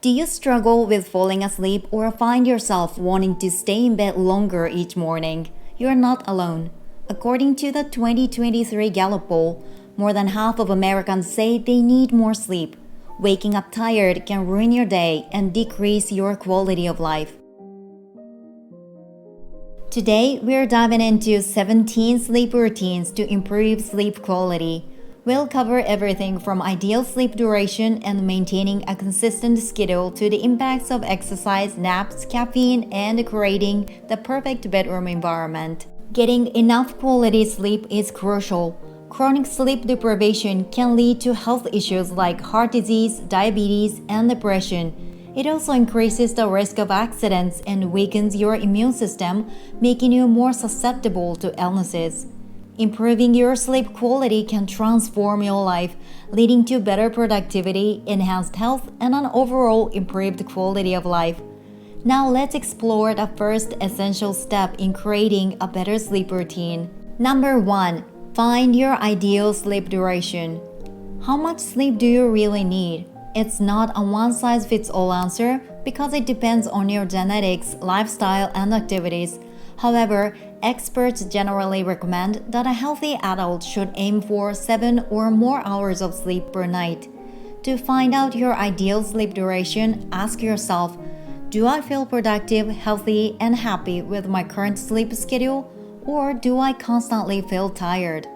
Do you struggle with falling asleep or find yourself wanting to stay in bed longer each morning? You're not alone. According to the 2023 Gallup poll, more than half of Americans say they need more sleep. Waking up tired can ruin your day and decrease your quality of life. Today, we're diving into 17 sleep routines to improve sleep quality. We'll cover everything from ideal sleep duration and maintaining a consistent schedule to the impacts of exercise, naps, caffeine, and creating the perfect bedroom environment. Getting enough quality sleep is crucial. Chronic sleep deprivation can lead to health issues like heart disease, diabetes, and depression. It also increases the risk of accidents and weakens your immune system, making you more susceptible to illnesses. Improving your sleep quality can transform your life, leading to better productivity, enhanced health, and an overall improved quality of life. Now let's explore the first essential step in creating a better sleep routine. Number 1. Find your ideal sleep duration. How much sleep do you really need? It's not a one-size-fits-all answer because it depends on your genetics, lifestyle, and activities. However, experts generally recommend that a healthy adult should aim for 7 or more hours of sleep per night. To find out your ideal sleep duration, ask yourself, do I feel productive, healthy, and happy with my current sleep schedule, or do I constantly feel tired?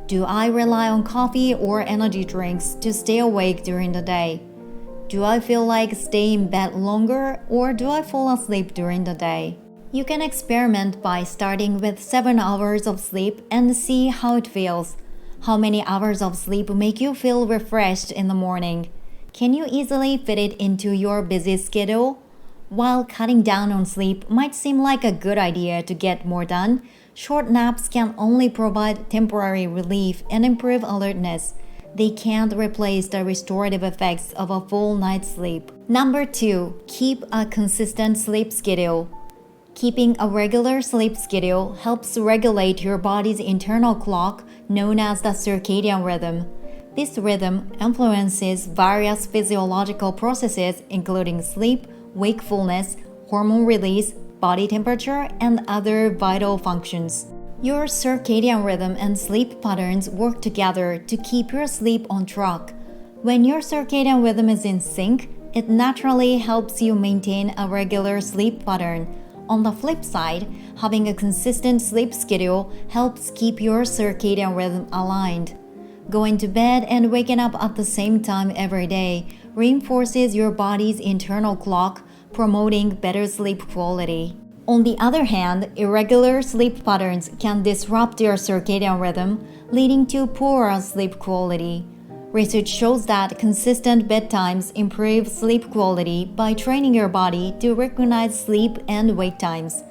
Do I rely on coffee or energy drinks to stay awake during the day? Do I feel like staying in bed longer, or do I fall asleep during the day? You can experiment by starting with 7 hours of sleep and see how it feels. How many hours of sleep make you feel refreshed in the morning? Can you easily fit it into your busy schedule? While cutting down on sleep might seem like a good idea to get more done, short naps can only provide temporary relief and improve alertness. They can't replace the restorative effects of a full night's sleep. Number 2. Keep a consistent sleep schedule. Keeping a regular sleep schedule helps regulate your body's internal clock, known as the circadian rhythm. This rhythm influences various physiological processes including sleep, wakefulness, hormone release, body temperature, and other vital functions. Your circadian rhythm and sleep patterns work together to keep your sleep on track. When your circadian rhythm is in sync, it naturally helps you maintain a regular sleep pattern. On the flip side, having a consistent sleep schedule helps keep your circadian rhythm aligned. Going to bed and waking up at the same time every day reinforces your body's internal clock, promoting better sleep quality. On the other hand, irregular sleep patterns can disrupt your circadian rhythm, leading to poorer sleep quality. Research shows that consistent bedtimes improve sleep quality by training your body to recognize sleep and wake times.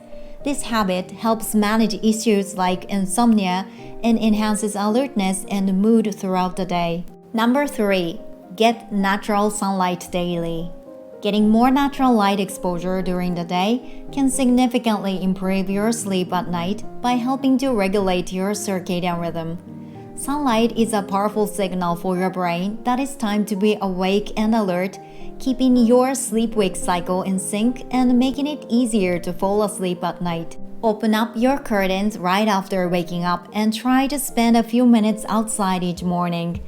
This habit helps manage issues like insomnia and enhances alertness and mood throughout the day. Number 3. Get natural sunlight daily. Getting more natural light exposure during the day can significantly improve your sleep at night by helping to regulate your circadian rhythm. Sunlight is a powerful signal for your brain that it's time to be awake and alert, keeping your sleep-wake cycle in sync and making it easier to fall asleep at night. Open up your curtains right after waking up and try to spend a few minutes outside each morning.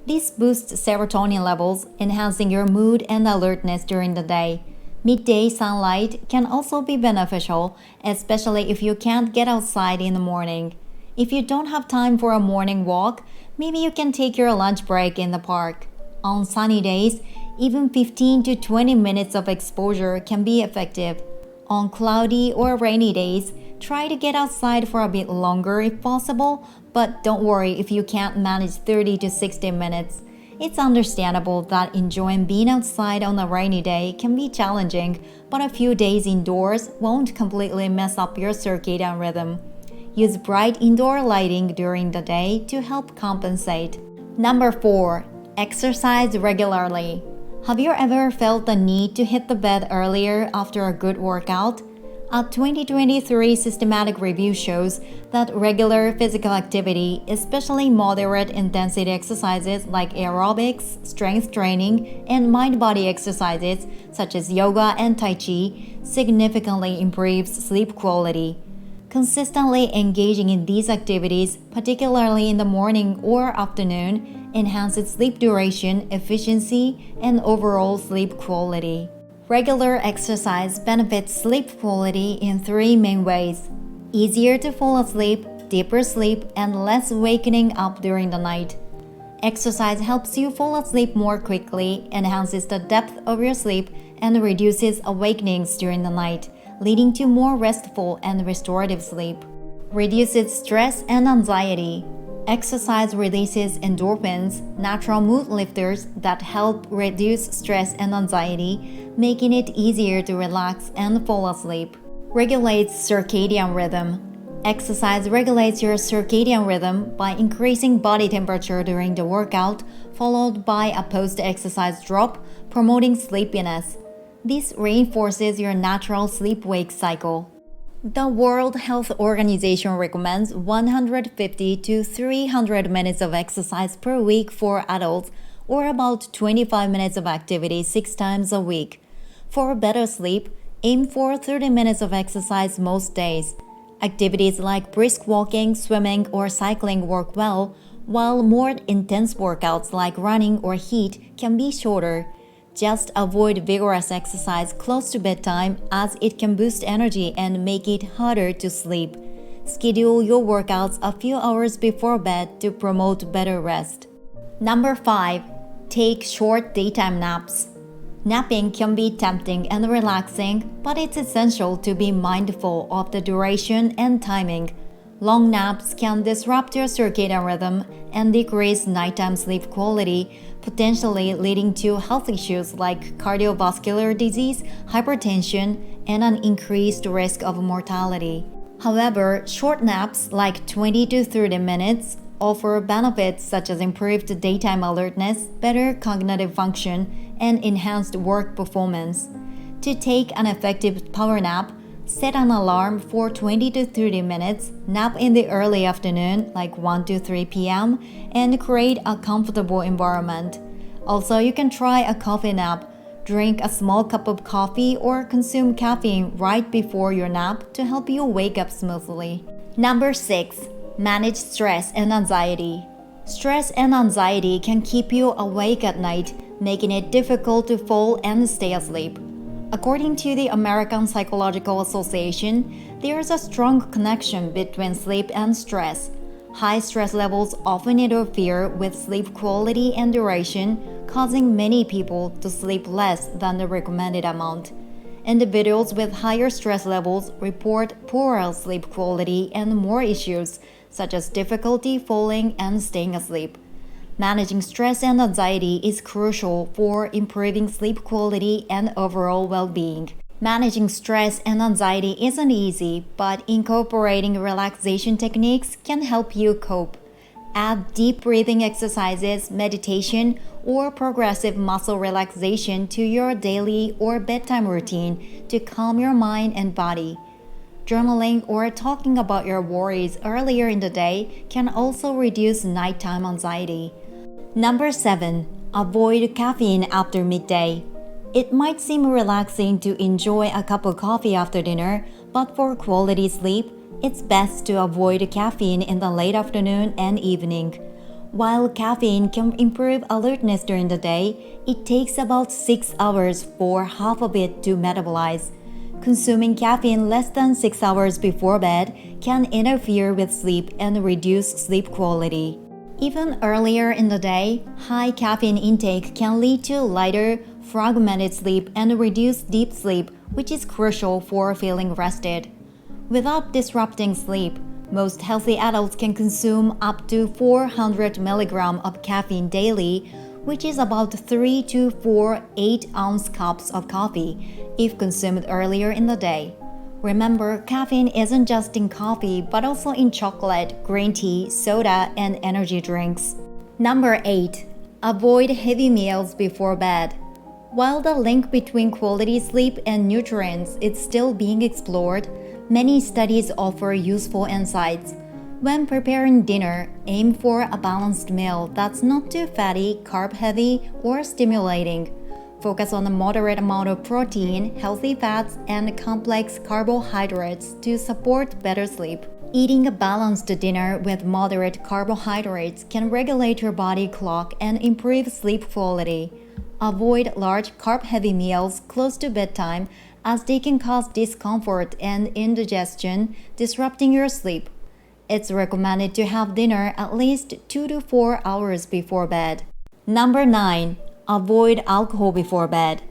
This boosts serotonin levels, enhancing your mood and alertness during the day. Midday sunlight can also be beneficial, especially if you can't get outside in the morning. If you don't have time for a morning walk, maybe you can take your lunch break in the park. On sunny days, even 15 to 20 minutes of exposure can be effective. On cloudy or rainy days, try to get outside for a bit longer if possible, but don't worry if you can't manage 30 to 60 minutes. It's understandable that enjoying being outside on a rainy day can be challenging, but a few days indoors won't completely mess up your circadian rhythm. Use bright indoor lighting during the day to help compensate. Number 4. Exercise regularly. Have you ever felt the need to hit the bed earlier after a good workout? A 2023 systematic review shows that regular physical activity, especially moderate intensity exercises like aerobics, strength training, and mind-body exercises such as yoga and tai chi, significantly improves sleep quality. Consistently engaging in these activities, particularly in the morning or afternoon, enhances sleep duration, efficiency, and overall sleep quality. Regular exercise benefits sleep quality in three main ways: easier to fall asleep, deeper sleep, and less waking up during the night. Exercise helps you fall asleep more quickly, enhances the depth of your sleep, and reduces awakenings during the night, leading to more restful and restorative sleep. Reduces stress and anxiety. Exercise releases endorphins, natural mood lifters that help reduce stress and anxiety, making it easier to relax and fall asleep. Regulates circadian rhythm. Exercise regulates your circadian rhythm by increasing body temperature during the workout, followed by a post-exercise drop, promoting sleepiness. This reinforces your natural sleep-wake cycle. The World Health Organization recommends 150 to 300 minutes of exercise per week for adults, or about 25 minutes of activity 6 times a week. For better sleep, aim for 30 minutes of exercise most days. Activities like brisk walking, swimming, or cycling work well, while more intense workouts like running or HIIT can be shorter. Just avoid vigorous exercise close to bedtime as it can boost energy and make it harder to sleep. Schedule your workouts a few hours before bed to promote better rest. Number 5. Take short daytime naps. Napping can be tempting and relaxing, but it's essential to be mindful of the duration and timing. Long naps can disrupt your circadian rhythm and decrease nighttime sleep quality, potentially leading to health issues like cardiovascular disease, hypertension, and an increased risk of mortality. However, short naps like 20 to 30 minutes offer benefits such as improved daytime alertness, better cognitive function, and enhanced work performance. To take an effective power nap, set an alarm for 20 to 30 minutes, nap in the early afternoon like 1 to 3 p.m., and create a comfortable environment. Also, you can try a coffee nap. Drink a small cup of coffee or consume caffeine right before your nap to help you wake up smoothly. Number 6. Manage stress and anxiety. Stress and anxiety can keep you awake at night, making it difficult to fall and stay asleep. According to the American Psychological Association, there is a strong connection between sleep and stress. High stress levels often interfere with sleep quality and duration, causing many people to sleep less than the recommended amount. Individuals with higher stress levels report poorer sleep quality and more issues, such as difficulty falling and staying asleep. Managing stress and anxiety is crucial for improving sleep quality and overall well-being. Managing stress and anxiety isn't easy, but incorporating relaxation techniques can help you cope. Add deep breathing exercises, meditation, or progressive muscle relaxation to your daily or bedtime routine to calm your mind and body. Journaling or talking about your worries earlier in the day can also reduce nighttime anxiety. Number 7. Avoid caffeine after midday. It might seem relaxing to enjoy a cup of coffee after dinner, but for quality sleep, it's best to avoid caffeine in the late afternoon and evening. While caffeine can improve alertness during the day, it takes about 6 hours for half of it to metabolize. Consuming caffeine less than 6 hours before bed can interfere with sleep and reduce sleep quality. Even earlier in the day, high caffeine intake can lead to lighter, fragmented sleep and reduced deep sleep, which is crucial for feeling rested. Without disrupting sleep, most healthy adults can consume up to 400 milligrams of caffeine daily, which is about 3 to 4 8-ounce cups of coffee, if consumed earlier in the day. Remember, caffeine isn't just in coffee, but also in chocolate, green tea, soda, and energy drinks. Number 8. Avoid heavy meals before bed. While the link between quality sleep and nutrients is still being explored, many studies offer useful insights. When preparing dinner, aim for a balanced meal that's not too fatty, carb-heavy, or stimulating. Focus on a moderate amount of protein, healthy fats, and complex carbohydrates to support better sleep. Eating a balanced dinner with moderate carbohydrates can regulate your body clock and improve sleep quality. Avoid large carb-heavy meals close to bedtime as they can cause discomfort and indigestion, disrupting your sleep. It's recommended to have dinner at least 2 to 4 hours before bed. Number 9. Avoid alcohol before bed.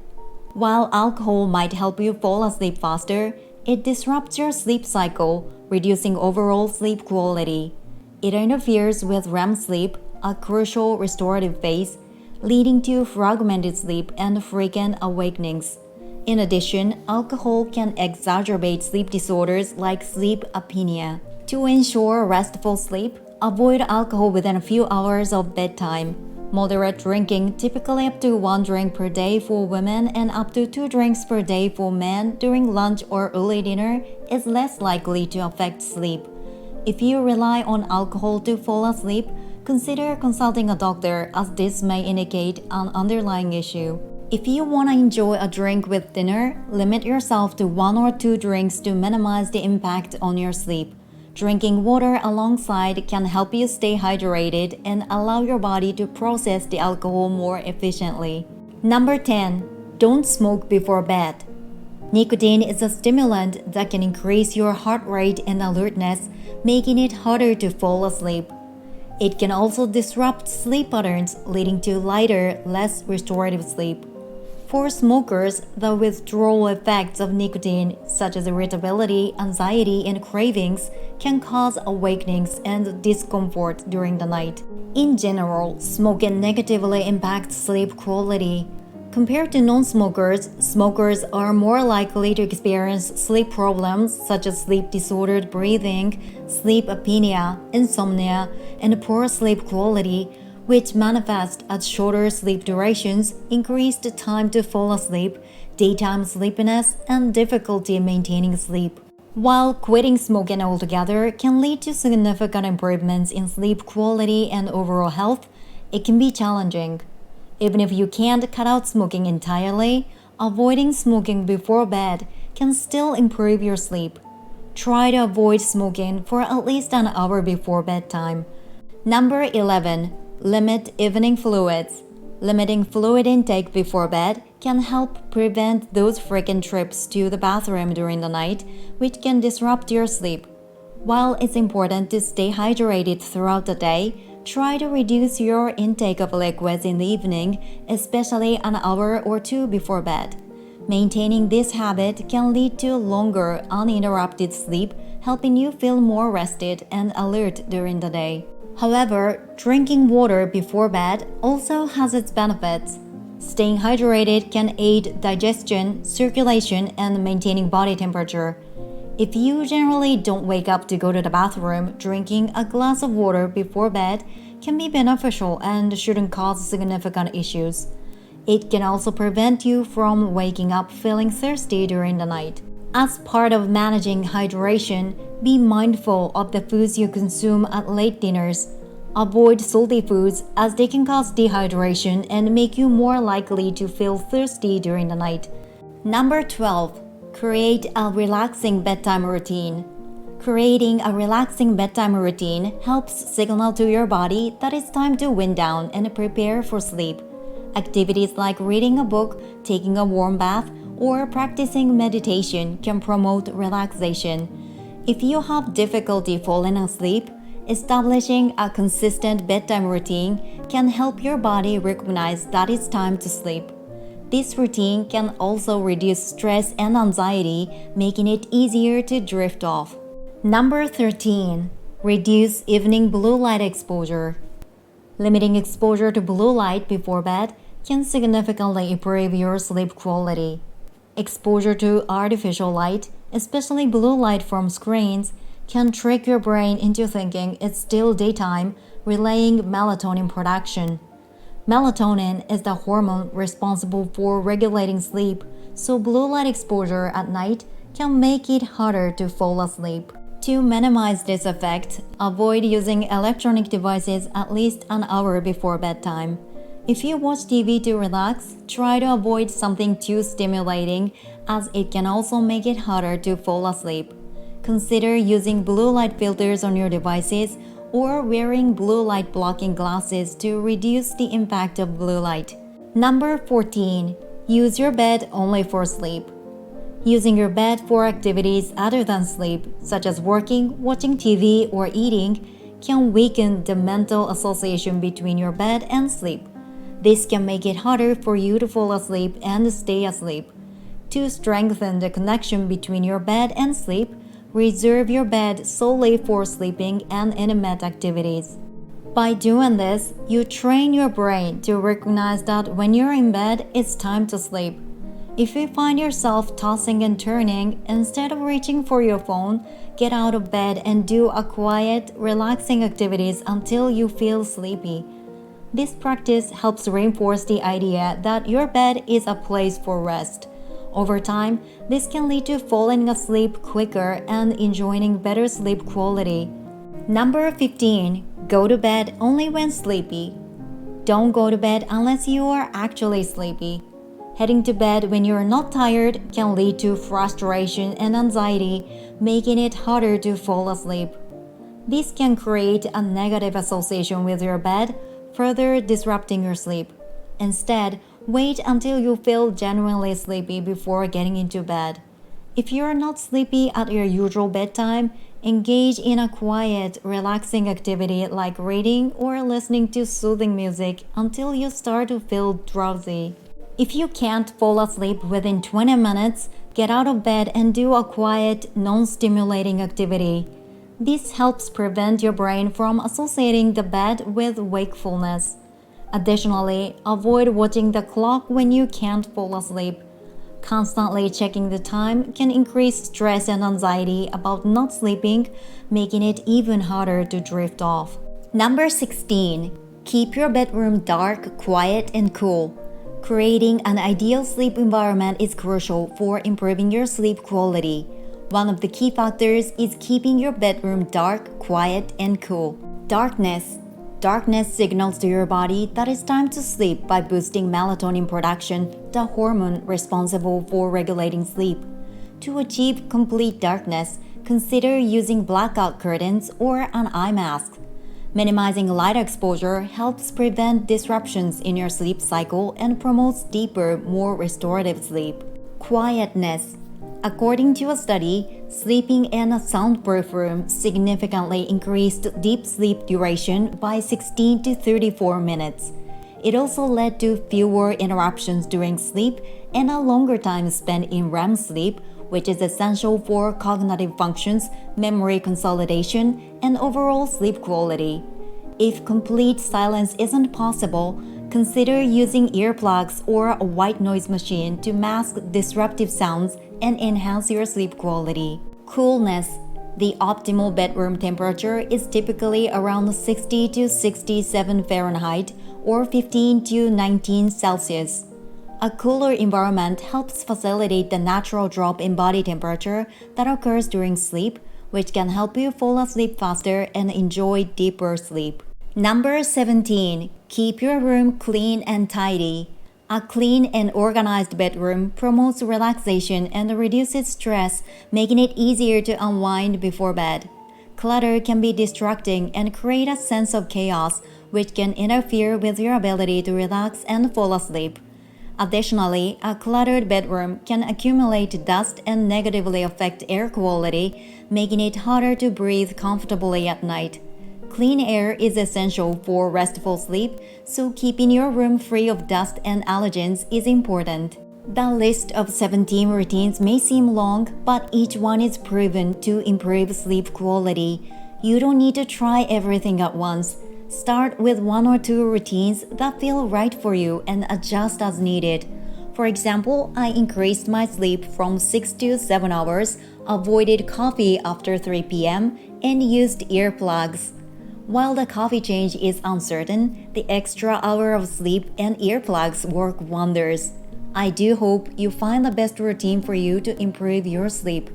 While alcohol might help you fall asleep faster, it disrupts your sleep cycle, reducing overall sleep quality. It interferes with REM sleep, a crucial restorative phase, leading to fragmented sleep and frequent awakenings. In addition, alcohol can exacerbate sleep disorders like sleep apnea. To ensure restful sleep, avoid alcohol within a few hours of bedtime. Moderate drinking, typically up to 1 drink per day for women and up to 2 drinks per day for men during lunch or early dinner, is less likely to affect sleep. If you rely on alcohol to fall asleep, consider consulting a doctor as this may indicate an underlying issue. If you want to enjoy a drink with dinner, limit yourself to 1 or 2 drinks to minimize the impact on your sleep. Drinking water alongside can help you stay hydrated and allow your body to process the alcohol more efficiently. Number 10. Don't smoke before bed. Nicotine is a stimulant that can increase your heart rate and alertness, making it harder to fall asleep. It can also disrupt sleep patterns, leading to lighter, less restorative sleep. For smokers, the withdrawal effects of nicotine, such as irritability, anxiety, and cravings, can cause awakenings and discomfort during the night. In general, smoking negatively impacts sleep quality. Compared to non-smokers, smokers are more likely to experience sleep problems such as sleep-disordered breathing, sleep apnea, insomnia, and poor sleep quality, which manifest as shorter sleep durations, increased time to fall asleep, daytime sleepiness, and difficulty maintaining sleep. While quitting smoking altogether can lead to significant improvements in sleep quality and overall health, it can be challenging. Even if you can't cut out smoking entirely, avoiding smoking before bed can still improve your sleep. Try to avoid smoking for at least an hour before bedtime. Number 11. Limit evening fluids. Limiting fluid intake before bed can help prevent those frequent trips to the bathroom during the night, which can disrupt your sleep. While it's important to stay hydrated throughout the day, try to reduce your intake of liquids in the evening, especially an hour or 2 before bed. Maintaining this habit can lead to longer, uninterrupted sleep, helping you feel more rested and alert during the day. However, drinking water before bed also has its benefits. Staying hydrated can aid digestion, circulation, and maintaining body temperature. If you generally don't wake up to go to the bathroom, drinking a glass of water before bed can be beneficial and shouldn't cause significant issues. It can also prevent you from waking up feeling thirsty during the night. As part of managing hydration, be mindful of the foods you consume at late dinners. Avoid salty foods as they can cause dehydration and make you more likely to feel thirsty during the night. Number 12. Create a relaxing bedtime routine. Creating a relaxing bedtime routine helps signal to your body that it's time to wind down and prepare for sleep. Activities like reading a book, taking a warm bath, or practicing meditation can promote relaxation. If you have difficulty falling asleep, establishing a consistent bedtime routine can help your body recognize that it's time to sleep. This routine can also reduce stress and anxiety, making it easier to drift off. Number 13. Reduce evening blue light exposure. Limiting exposure to blue light before bed can significantly improve your sleep quality. Exposure to artificial light, especially blue light from screens, can trick your brain into thinking it's still daytime, relaying melatonin production. Melatonin is the hormone responsible for regulating sleep, so blue light exposure at night can make it harder to fall asleep. To minimize this effect, avoid using electronic devices at least an hour before bedtime. If you watch TV to relax, try to avoid something too stimulating, as it can also make it harder to fall asleep. Consider using blue light filters on your devices or wearing blue light blocking glasses to reduce the impact of blue light. Number 14. Use your bed only for sleep. Using your bed for activities other than sleep, such as working, watching TV, or eating, can weaken the mental association between your bed and sleep. This can make it harder for you to fall asleep and stay asleep. To strengthen the connection between your bed and sleep, reserve your bed solely for sleeping and intimate activities. By doing this, you train your brain to recognize that when you're in bed, it's time to sleep. If you find yourself tossing and turning, instead of reaching for your phone, get out of bed and do a quiet, relaxing activities until you feel sleepy. This practice helps reinforce the idea that your bed is a place for rest. Over time, this can lead to falling asleep quicker and enjoying better sleep quality. Number 15. Go to bed only when sleepy. Don't go to bed unless you are actually sleepy. Heading to bed when you're not tired can lead to frustration and anxiety, making it harder to fall asleep. This can create a negative association with your bed, further disrupting your sleep. Instead, wait until you feel genuinely sleepy before getting into bed. If you are not sleepy at your usual bedtime, engage in a quiet, relaxing activity like reading or listening to soothing music until you start to feel drowsy. If you can't fall asleep within 20 minutes, get out of bed and do a quiet, non-stimulating activity. This helps prevent your brain from associating the bed with wakefulness. Additionally, avoid watching the clock when you can't fall asleep. Constantly checking the time can increase stress and anxiety about not sleeping, making it even harder to drift off. Number 16. Keep your bedroom dark, quiet, and cool. Creating an ideal sleep environment is crucial for improving your sleep quality. One of the key factors is keeping your bedroom dark, quiet, and cool. Darkness signals to your body that it's time to sleep by boosting melatonin production, the hormone responsible for regulating sleep. To achieve complete darkness, consider using blackout curtains or an eye mask. Minimizing light exposure helps prevent disruptions in your sleep cycle and promotes deeper, more restorative sleep. Quietness. According to a study, sleeping in a soundproof room significantly increased deep sleep duration by 16 to 34 minutes. It also led to fewer interruptions during sleep and a longer time spent in REM sleep, which is essential for cognitive functions, memory consolidation, and overall sleep quality. If complete silence isn't possible, consider using earplugs or a white noise machine to mask disruptive sounds and enhance your sleep quality. Coolness. The optimal bedroom temperature is typically around 60 to 67 Fahrenheit or 15 to 19 Celsius. A cooler environment helps facilitate the natural drop in body temperature that occurs during sleep, which can help you fall asleep faster and enjoy deeper sleep. Number 17. Keep your room clean and tidy. A clean and organized bedroom promotes relaxation and reduces stress, making it easier to unwind before bed. Clutter can be distracting and create a sense of chaos, which can interfere with your ability to relax and fall asleep. Additionally, a cluttered bedroom can accumulate dust and negatively affect air quality, making it harder to breathe comfortably at night. Clean air is essential for restful sleep, so keeping your room free of dust and allergens is important. The list of 17 routines may seem long, but each one is proven to improve sleep quality. You don't need to try everything at once. Start with 1 or 2 routines that feel right for you and adjust as needed. For example, I increased my sleep from 6 to 7 hours, avoided coffee after 3 p.m., and used earplugs. While the coffee change is uncertain, the extra hour of sleep and earplugs work wonders. I do hope you find the best routine for you to improve your sleep.